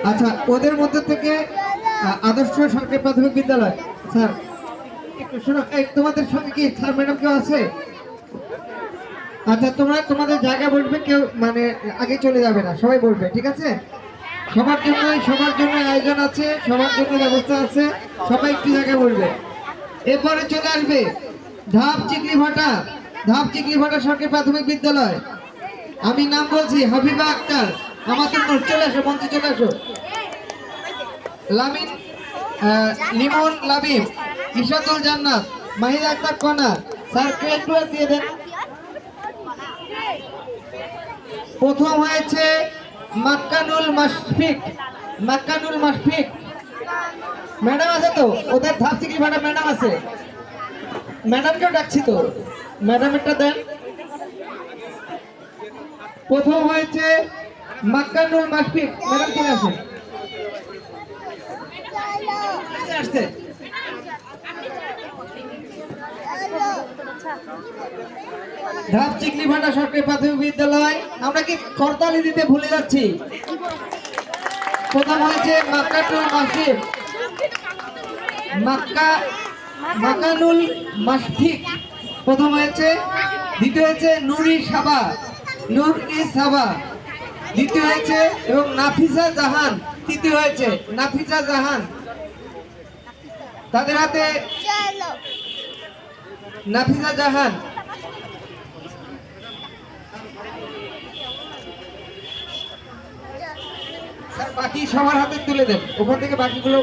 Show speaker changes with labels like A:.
A: আচ্ছা, ওদের মধ্যে থেকে আদর্শ সরকারি প্রাথমিক বিদ্যালয়, স্যার একটু শোনো, তোমাদের সঙ্গে কি স্যার ম্যাডাম কেউ আছে? আচ্ছা, তোমরা তোমাদের জায়গা বলবে, কেউ মানে আগে চলে যাবে না, সবাই বলবে, ঠিক আছে? সবার জন্য আয়োজন আছে, সবার জন্য ব্যবস্থা আছে, সবাই একটু জায়গা বলবে। এরপরে চলে আসবে ধাপ চিকলি ভাটা সরকারি প্রাথমিক বিদ্যালয়। আমি নাম বলছি, হাবিবা আক্তার, আমাদের চলে আসো, মঞ্চে চলে আসো। লামিন, লিমন লাবিব, ইশাতুল জান্নাত, মাহিদা আক্তার কণা। স্যার ক্রেডগুলো দিয়ে দেন। প্রথম হয়েছে মাক্কানুল মাশফিক। ম্যাডাম আছে তো? ওদের ধাপ চিকলি ভাটা ম্যাডাম আছে, ম্যাডামকেও ডাকছি তো, ম্যাডামেরটা দেন। প্রথম হয়েছে মাক্কানুল মাশফিক, ম্যাডাম চলে আসছে। ধাপ চিকলি ভাটা সরকারি প্রাথমিক বিদ্যালয়। আমরা কি করতালি দিতে ভুলে যাচ্ছি? প্রথম হয়েছে মাকানুল মাশফিক, প্রথম হয়েছে। দ্বিতীয় হয়েছে নূর ই সাবা, দ্বিতীয় হয়েছে। এবং নাফিসা জাহান তৃতীয় হয়েছে। নাফিসা জাহান, তাদের হাতে নাফিসা জাহান। বাকি সবার হাতে তুলে দেন, ওখান থেকে বাকিগুলো